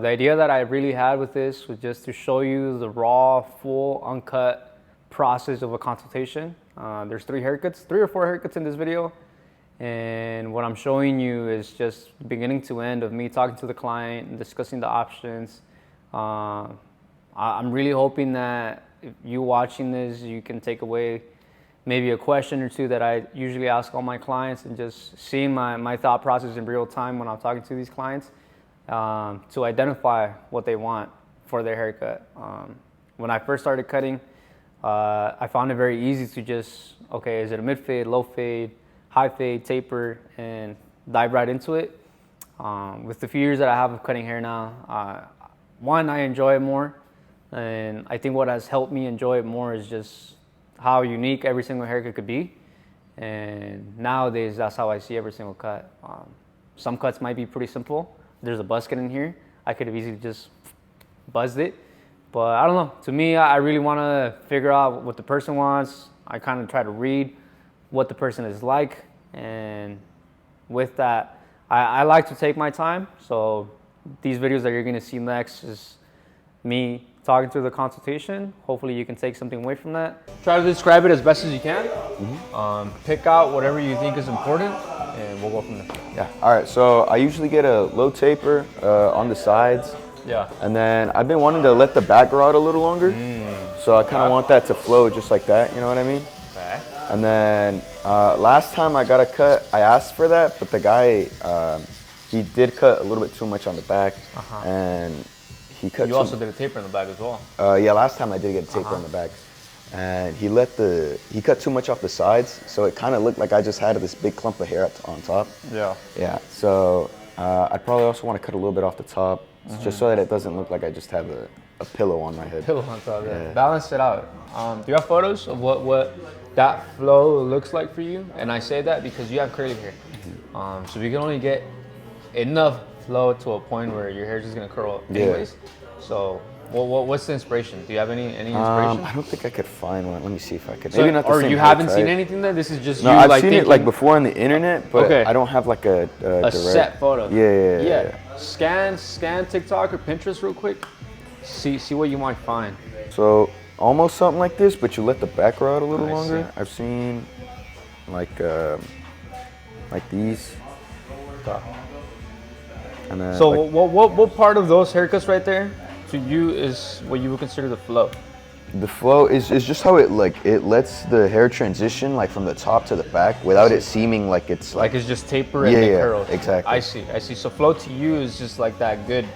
The idea that I really had with this was just to show you the raw, full, uncut process of a consultation. There's three or four haircuts in this video. And what I'm showing you is just beginning to end of me talking to the client and discussing the options. I'm really hoping that if you watching this, you can take away maybe a question or two that I usually ask all my clients, and just seeing my thought process in real time when I'm talking to these clients, to identify what they want for their haircut. When I first started cutting, I found it very easy to just, okay, is it a mid fade, low fade, high fade, taper, and dive right into it. With the few years that I have of cutting hair now, one, I enjoy it more, and I think what has helped me enjoy it more is just how unique every single haircut could be. And nowadays, that's how I see every single cut. Some cuts might be pretty simple. There's a buzz cut in here. I could have easily just buzzed it, but I don't know. To me, I really want to figure out what the person wants. I kind of try to read what the person is like, and with that, I like to take my time. So these videos that you're going to see next is me talking through the consultation. Hopefully you can take something away from that. Try to describe it as best as you can. Pick out whatever you think is important, and we'll go from there. Yeah, all right, so I usually get a low taper on the sides. Yeah. And then I've been wanting to let the back grow out a little longer. So I kind of want that to flow just like that, you know what I mean? Okay. And then last time I got a cut, I asked for that, but the guy, he did cut a little bit too much on the back, and he cut. You also did a taper in the back as well. Yeah, last time I did get a taper on the back, and he cut too much off the sides, so it kind of looked like I just had this big clump of hair on top. Yeah. Yeah. So I probably also want to cut a little bit off the top, just so that it doesn't look like I just have a pillow on my head. Pillow on top. Yeah. Balance it out. Do you have photos of what that flow looks like for you? And I say that because you have curly hair. So we can only get enough flow to a point where your hair is just gonna curl anyways. So what's the inspiration? Do you have any inspiration? I don't think I could find one. Let me see if I could. So, maybe not the or same you haven't seen anything there? This is just no, you I've like seen thinking, it like before on the internet, but okay. I don't have like a direct set photo. Yeah. Scan TikTok or Pinterest real quick. See what you might find. So almost something like this, but you let the back grow out a little longer. See. I've seen like these. And then, so what part of those haircuts right there to you is what you would consider the flow? The flow is just how it lets the hair transition like from the top to the back without it seeming like it's like it's just taper and then curls. Exactly. I see. So flow to you is just like that good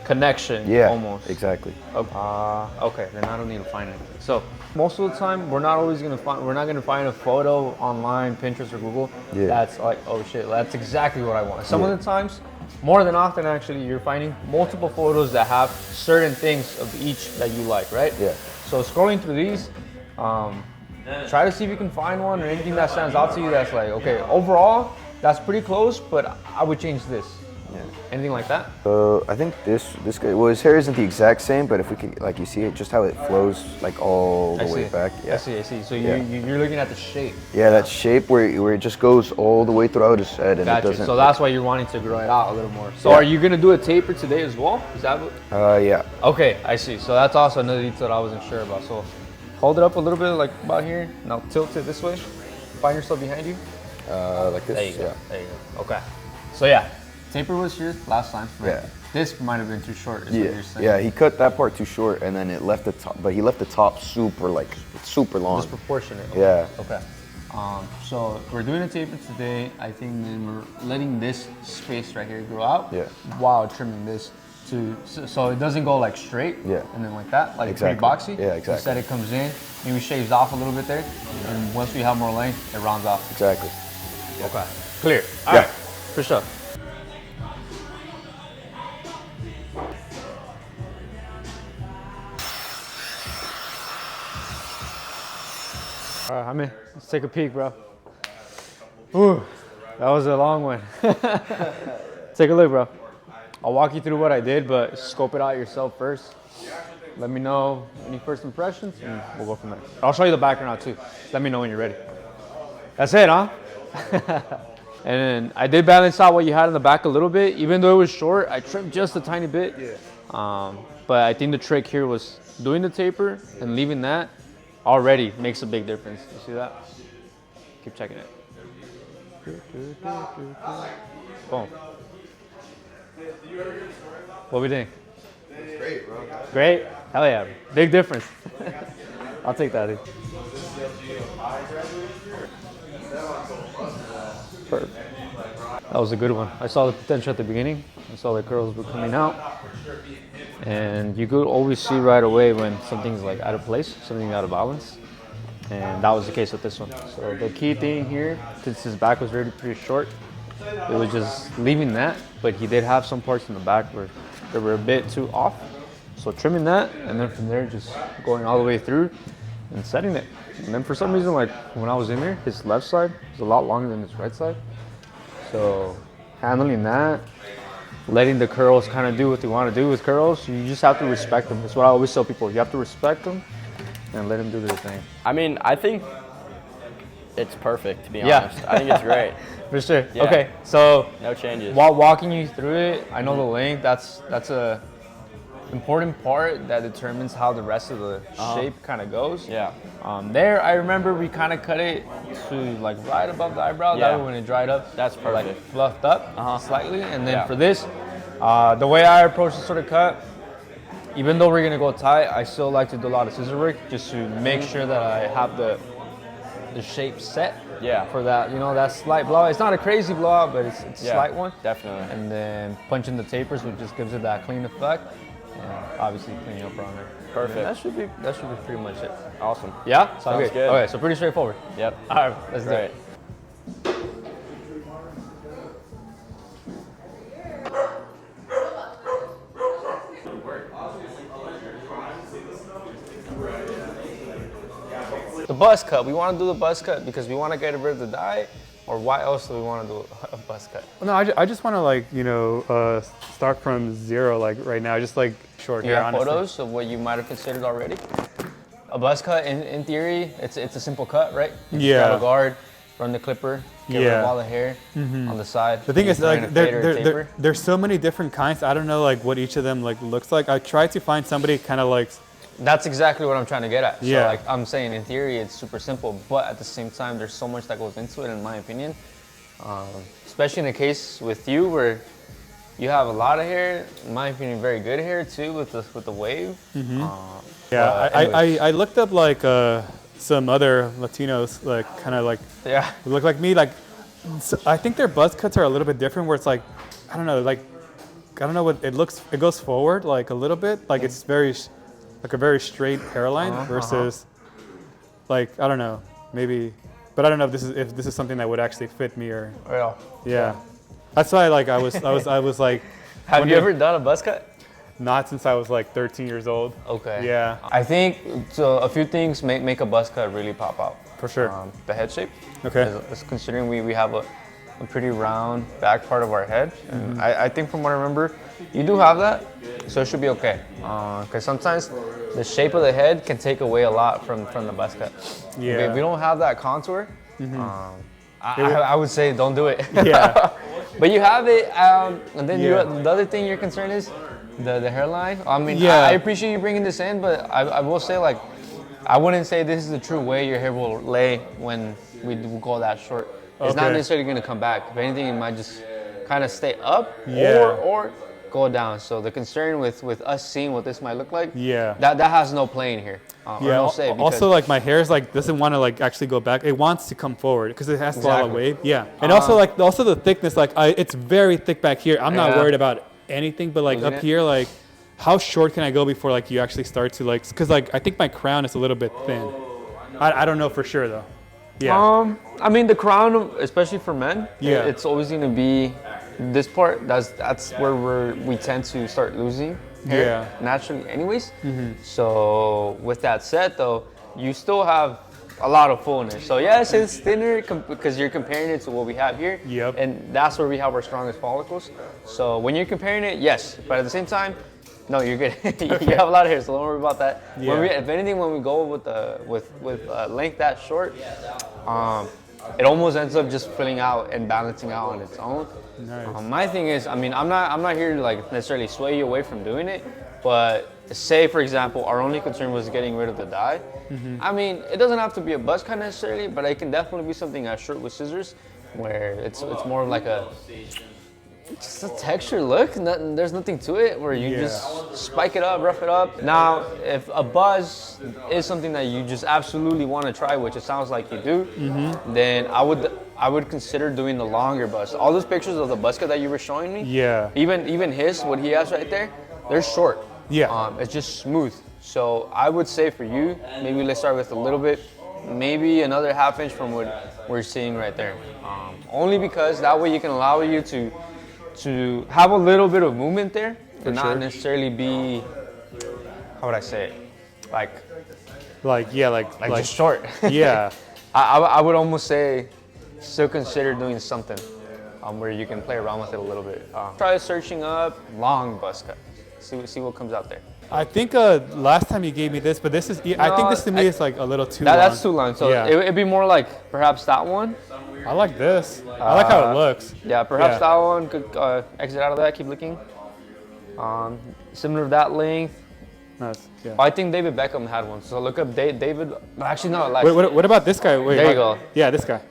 connection. Yeah. Almost. Exactly. Okay. Then I don't need to find anything. So most of the time we're not gonna find a photo online, Pinterest or Google. Yeah. That's like, oh shit, that's exactly what I want. Some of the times, more than often actually, you're finding multiple photos that have certain things of each that you like, right? Yeah. So scrolling through these, try to see if you can find one or anything that stands out to you that's like, okay, overall, that's pretty close, but I would change this. Yeah. Anything like that? I think this guy, well, his hair isn't the exact same, but if we could, like, you see it, just how it flows like all the way back. Yeah. I see. So you're looking at the shape. Yeah, that shape where it just goes all the way throughout his head, and it doesn't. So that's why you're wanting to grow it out a little more. So are you gonna do a taper today as well? Is that what? Yeah. Okay, I see. So that's also another detail I wasn't sure about. So hold it up a little bit, like about here. Now tilt it this way. Find yourself behind you. Like this. There you go. There you go. Okay. So yeah. Taper was here last time, right? Yeah. This might have been too short, is what you're saying. Yeah, he cut that part too short, and then it left the top, but he left the top super long. Disproportionate. Okay. Yeah. Okay. So we're doing a taper today. I think then we're letting this space right here grow out. Yeah. While trimming this so it doesn't go like straight. Yeah. And then like that, like exactly. pretty boxy. Yeah, exactly. Instead it comes in, maybe shaves off a little bit there, and once we have more length, it rounds off. Exactly. Okay. Clear. All right. For sure. All right, Jaime, let's take a peek, bro. Ooh, that was a long one. Take a look, bro. I'll walk you through what I did, but scope it out yourself first. Let me know any first impressions, and we'll go from there. I'll show you the background too. Let me know when you're ready. That's it, huh? And I did balance out what you had in the back a little bit. Even though it was short, I trimmed just a tiny bit. But I think the trick here was doing the taper and leaving that already makes a big difference. You see that? Keep checking it. Boom. What we think? It's great, bro. Great? Hell yeah. Big difference. I'll take that, dude. Perfect. That was a good one. I saw the potential at the beginning. I saw the curls were coming out. And you could always see right away when something's like out of place, something out of balance. And that was the case with this one. So the key thing here, since his back was already pretty short, it was just leaving that, but he did have some parts in the back where they were a bit too off. So trimming that, and then from there just going all the way through and setting it. And then for some reason, like when I was in there, his left side was a lot longer than his right side. So handling that, letting the curls kind of do what they want to do with curls, you just have to respect them. That's what I always tell people. You have to respect them and let them do their thing. I mean, I think it's perfect, to be honest. I think it's great. For sure. Yeah. Okay, so No changes. while walking you through it, I know the length, that's a important part that determines how the rest of the shape kind of goes. Yeah. There, I remember we kind of cut it to like right above the eyebrow. Yeah. That way when it dried up, That's perfect. like fluffed up slightly. And then Yeah. for this, the way I approach this sort of cut, even though we're gonna go tight, I still like to do a lot of scissor work just to make sure that I have the shape set. Yeah. For that, that slight blowout. It's not a crazy blowout, but it's a slight one. Definitely. And then punching the tapers, which just gives it that clean effect. And obviously cleaning up around there. Perfect. And that should be pretty much it. Awesome. Yeah? Sounds good. Okay, so pretty straightforward. Yep. All right, let's do Great. it. The buzz cut. We want to do the buzz cut because we want to get rid of the dye, or why else do we want to do a buzz cut? No, I just want to like, start from zero like right now, just like short Do you hair, have honestly. photos of what you might have considered already? A buzz cut, in theory, it's a simple cut, right? You just Yeah. grab a guard, run the clipper, get rid Yeah. of all the hair on the side. The thing You is, put in like, a fade or a taper. there's so many different kinds. I don't know, like, what each of them like looks like. I tried to find somebody kind of like, That's exactly what I'm trying to get at. Yeah. So like I'm saying, in theory, it's super simple, but at the same time, there's so much that goes into it, in my opinion. Especially in a case with you where you have a lot of hair, in my opinion, very good hair too with the wave. yeah. anyways. I looked up like some other Latinos, like kind of like Yeah. who look like me. Like, so I think their buzz cuts are a little bit different. Where it's like, I don't know, like, I don't know what it looks. It goes forward like a little bit, like it's very. Like a very straight hairline versus, like, I don't know, maybe, but I don't know if this is something that would actually fit me or yeah. That's why like I was like, Have you ever done a buzz cut? not since I was like 13 years old. Okay. Yeah, I think so. A few things make a buzz cut really pop out. for sure. The head shape. Okay. Is considering we have a pretty round back part of our head. And I think from what I remember, you do have that, so it should be okay. Because sometimes the shape of the head can take away a lot from the buzz cut. Yeah. If we don't have that contour, I would say don't do it. Yeah. But you have it, and then Yeah. the other thing you're concerned is the hairline. I mean, Yeah. I appreciate you bringing this in, but I will say, like, I wouldn't say this is the true way your hair will lay when we do go that short. It's not Okay. necessarily going to come back. If anything, it might just kind of stay up Yeah. or go down. So the concern with us seeing what this might look like, Yeah. that has no play in here. Or Yeah. no say, because Also, like my hair is like doesn't want to like actually go back. It wants to come forward because it has a lot of Exactly. wave. Yeah. And also the thickness. Like it's very thick back here. I'm not Yeah. worried about anything, but like Losing up it? here, like how short can I go before like you actually start to like? Because like I think my crown is a little bit thin. I don't know for sure though. Yeah. I mean, the crown, especially for men, Yeah. it's always going to be this part. That's where we tend to start losing hair Yeah. naturally, anyways. So with that said, though, you still have a lot of fullness. So yes, it's thinner because you're comparing it to what we have here. Yep. And that's where we have our strongest follicles. So when you're comparing it, yes, but at the same time, no, you're good. You have a lot of hair, so don't worry about that. Yeah. If anything, when we go with length that short, it almost ends up just filling out and balancing out on its own. Nice. My thing is, I mean, I'm not here to like necessarily sway you away from doing it, but say for example, our only concern was getting rid of the dye. I mean, it doesn't have to be a buzz cut necessarily, but it can definitely be something I short with scissors, where it's more of like just a texture look. There's nothing to it, where you just spike it up, rough it up. Now, if a buzz is something that you just absolutely want to try, which it sounds like you do, then I would consider doing the longer buzz. All those pictures of the buzz cut that you were showing me, even what he has right there, they're short. It's just smooth. So I would say for you, maybe let's start with a little bit, maybe another half inch from what we're seeing right there. Only because that way you can allow you to have a little bit of movement there, and not necessarily be, how would I say it, like just short. I would almost say still consider doing something where you can play around with it a little bit. Try searching up long buzz cut. See what comes out there. I think last time you gave me this, but this is, I think this to me is like a little too long. That's too long, so it'd be more like perhaps that one. I like this. I like how it looks. Yeah, perhaps that one could exit out of that, keep looking. Similar to that length. Nice. I think David Beckham had one, so look up David. Actually, no. Like, what about this guy? Wait, there you go. Yeah, this guy.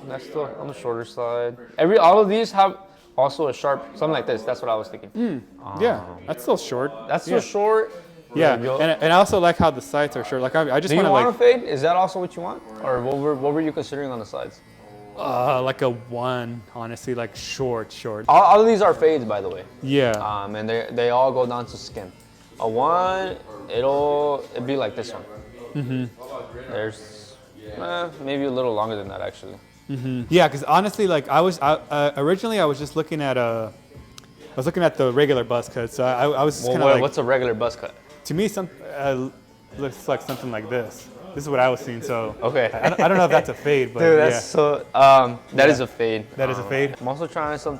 That's still on the shorter side. All of these have also a sharp, something like this. That's what I was thinking. Yeah, that's still short. That's still short. Yeah, and I also like how the sides are short. Like I just want to want a fade? Is that also what you want, or what were you considering on the sides? Like a 1, honestly, like short. All of these are fades, by the way. Yeah. And they all go down to skin. A 1, it'd be like this one. There's maybe a little longer than that actually. Yeah, because honestly, like originally I was just looking at I was looking at the regular buzz cut, so I was kind of like, what's a regular buzz cut? To me, looks like something like this. This is what I was seeing. So okay, I don't know if that's a fade, but dude, that's so that is a fade. That is a fade. I'm also trying to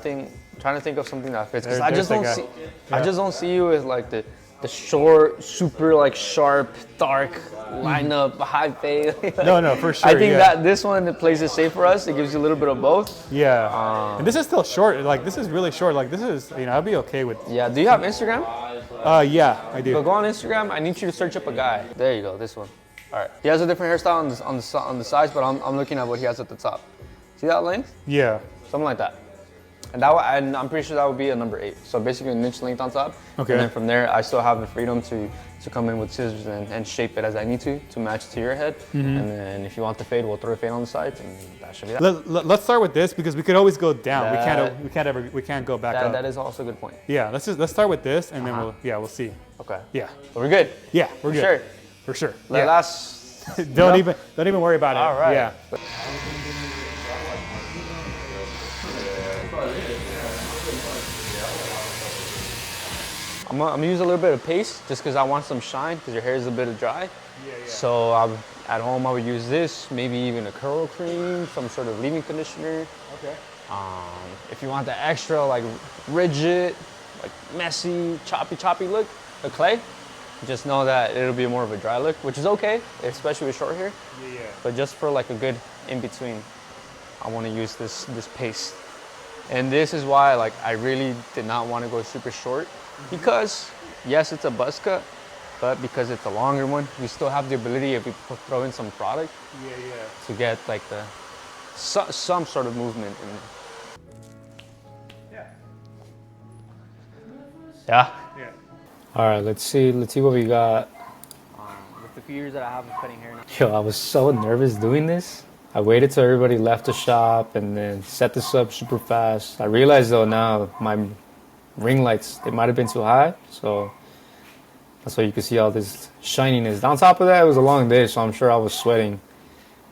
think of something that fits, because I just don't see you as like the short, super like sharp, dark lineup, high fade. No, for sure. I think that this one plays it safe for us. It gives you a little bit of both. Yeah. And this is still short. Like this is really short. Like this is, I'll be okay with. Yeah. Do you have Instagram? Yeah, I do. So go on Instagram. I need you to search up a guy. There you go. This one. All right. He has a different hairstyle on the sides, but I'm looking at what he has at the top. See that length? Yeah. Something like that. And I'm pretty sure that would be a number 8. So basically an inch length on top. Okay. And then from there, I still have the freedom to come in with scissors and shape it as I need to match to your head. And then if you want the fade, we'll throw a fade on the sides, and that should be that. Let's start with this, because we could always go down. We can't go back up. That is also a good point. Yeah. Let's start with this, and then we'll see. Okay. Yeah. So we're good. Yeah, we're good. Sure. For sure. Last. don't even worry about it. All right. Yeah. I'm gonna use a little bit of paste just because I want some shine, because your hair is a bit dry. So at home I would use this, maybe even a curl cream, some sort of leave-in conditioner. Okay. If you want the extra like rigid, like messy, choppy look, the clay, just know that it'll be more of a dry look, which is okay, especially with short hair. Yeah. But just for like a good in-between, I want to use this paste. And this is why like I really did not want to go super short, because yes, it's a buzz cut, but because it's a longer one, we still have the ability, if we throw in some product, to get like some sort of movement in it. Yeah. All right, let's see what we got. With the few years that I have of cutting hair now. Yo, I was so nervous doing this. I waited till everybody left the shop and then set this up super fast. I realized though now my ring lights, they might have been too high, so that's why you can see all this shininess. On top of that, it was a long day, so I'm sure I was sweating.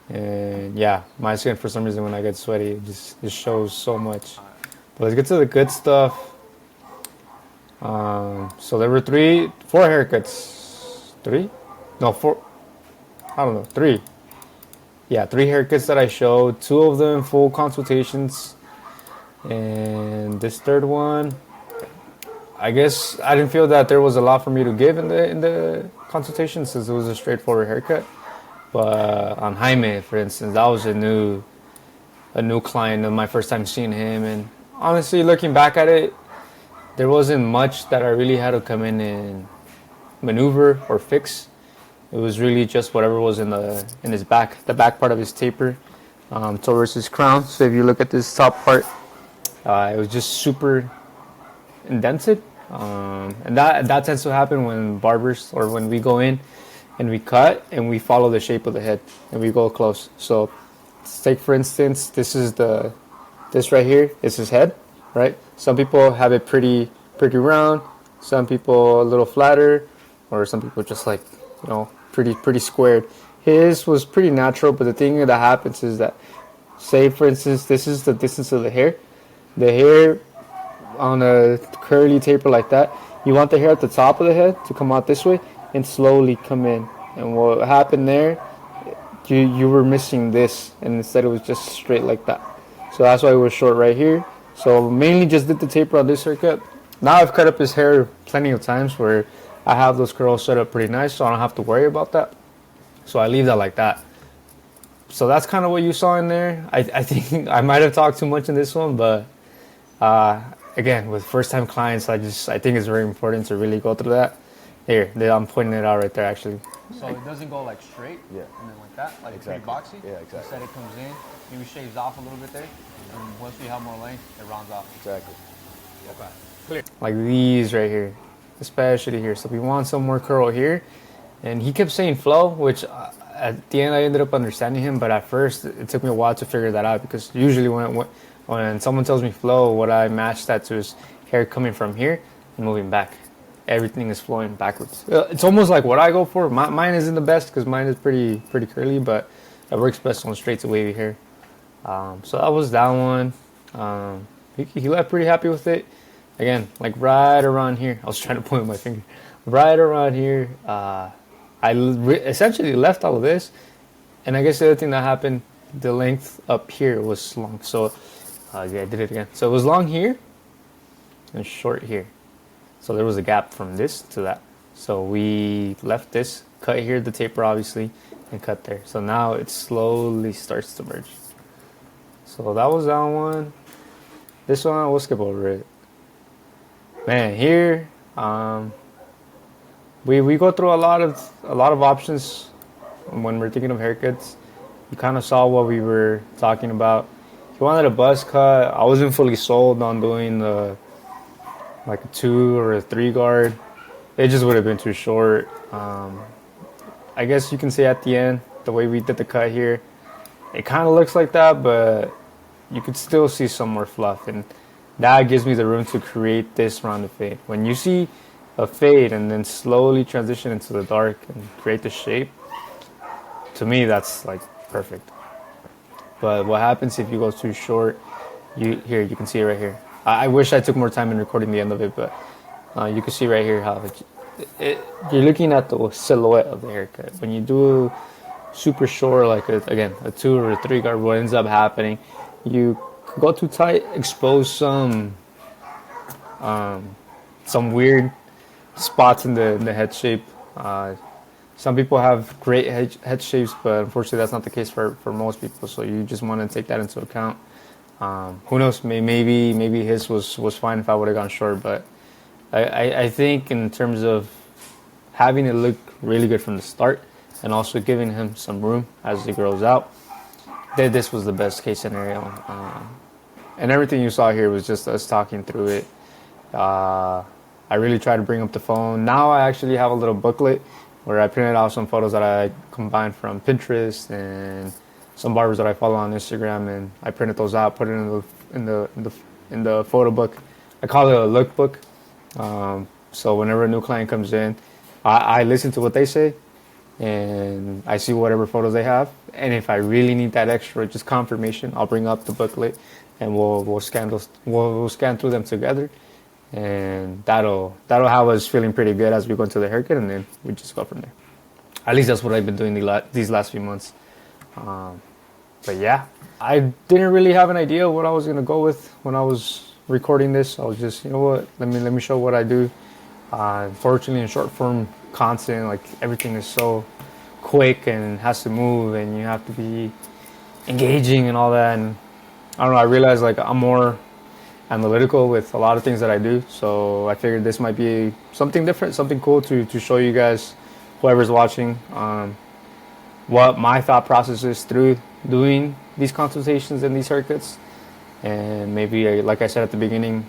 And yeah, my skin, for some reason, when I get sweaty, it shows so much. But let's get to the good stuff. So there were 4 haircuts. 3? No, 4. I don't know, 3. Yeah, 3 haircuts that I showed. 2 of them full consultations. And this third one, I guess I didn't feel that there was a lot for me to give in the consultation, since it was a straightforward haircut. But on Jaime, for instance, that was a new client of my first time seeing him. And honestly, looking back at it, there wasn't much that I really had to come in and maneuver or fix. It was really just whatever was in his back, the back part of his taper, towards his crown. So if you look at this top part, it was just super indented, and that tends to happen when barbers or when we go in and we cut and we follow the shape of the head and we go close. So let's take for instance, this right here is his head, right? Some people have it pretty round, some people a little flatter, or some people just like, you know, pretty squared. His was pretty natural, but the thing that happens is that, say for instance, this is the distance of the hair. The hair on a curly taper like that, you want the hair at the top of the head to come out this way and slowly come in. And what happened there, you were missing this, and instead it was just straight like that. So that's why it was short right here. So mainly just did the taper on this haircut. Now I've cut up his hair plenty of times where I have those curls set up pretty nice, so I don't have to worry about that. So I leave that like that. So that's kind of what you saw in there. I think I might have talked too much in this one, but again, with first-time clients, I think it's very important to really go through that. Here, I'm pointing it out right there, actually. So it doesn't go like straight, Yeah. and then like that, like Exactly. pretty boxy. Yeah, exactly. Instead, it comes in, maybe shaves off a little bit there, and once we have more length, it rounds off. Exactly. Okay. Clear. Like these right here, especially here. So we want some more curl here, and he kept saying flow, which at the end I ended up understanding him, but at first it took me a while to figure that out, because usually when someone tells me flow, what I match that to is hair coming from here and moving back. Everything is flowing backwards. It's almost like what I go for. Mine isn't the best because mine is pretty curly, but it works best on straight to wavy hair. So that was that one. He left pretty happy with it. Again, like right around here. I was trying to point with my finger. Right around here, I essentially left all of this. And I guess the other thing that happened, the length up here was long. So yeah, I did it again. So it was long here and short here. So there was a gap from this to that. So we left this, cut here, the taper obviously, and cut there. So now it slowly starts to merge. So that was that one. This one, we'll skip over it. Man, here, we go through a lot of options when we're thinking of haircuts. You kind of saw what we were talking about. He wanted a buzz cut. I wasn't fully sold on doing like a 2 or a 3 guard. It just would have been too short. I guess you can say at the end, the way we did the cut here, it kind of looks like that, but you could still see some more fluff, and that gives me the room to create this rounded fade. When you see a fade and then slowly transition into the dark and create the shape, to me that's like perfect. But what happens if you go too short? You can see it right here. I wish I took more time in recording the end of it, but you can see right here how you're looking at the silhouette of the haircut. When you do super short, like a 2 or a 3 guard, what ends up happening, you go too tight, expose some weird spots in the head shape. Some people have great head shapes, but unfortunately that's not the case for most people. So you just want to take that into account. Who knows? Maybe his was fine if I would have gone short, but I think in terms of having it look really good from the start and also giving him some room as it grows out, this was the best case scenario. And everything you saw here was just us talking through it. I really tried to bring up the phone. Now I actually have a little booklet where I printed out some photos that I combined from Pinterest and some barbers that I follow on Instagram, and I printed those out, put it in the photo book. I call it a lookbook. So whenever a new client comes in, I listen to what they say, and I see whatever photos they have. And if I really need that extra, just confirmation, I'll bring up the booklet, and we'll scan through them together, and that'll have us feeling pretty good as we go into the haircut, and then we just go from there. At least that's what I've been doing these last few months. But yeah, I didn't really have an idea what I was gonna go with when I was recording this. I was just, you know what, let me show what I do. Fortunately, in short form content, like everything is so quick and has to move and you have to be engaging and all that. And I don't know, I realized like I'm more analytical with a lot of things that I do. So I figured this might be something different, something cool to show you guys, whoever's watching, what my thought process is through doing these consultations and these haircuts. And maybe, like I said at the beginning,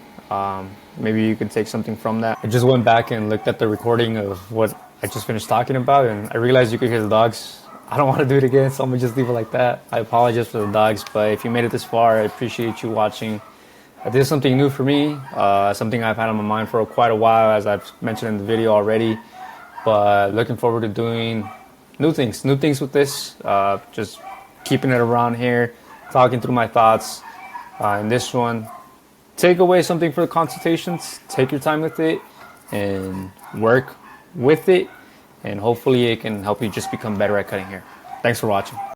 maybe you could take something from that. I just went back and looked at the recording of what I just finished talking about, and I realized you could hear the dogs. I don't want to do it again, so I'm gonna just leave it like that. I apologize for the dogs, but if you made it this far, I appreciate you watching. This is something new for me, something I've had on my mind for quite a while, as I've mentioned in the video already, but looking forward to doing new things with this, just keeping it around here, talking through my thoughts. In this one, take away something for the consultations, take your time with it, and work with it, and hopefully it can help you just become better at cutting hair. Thanks for watching.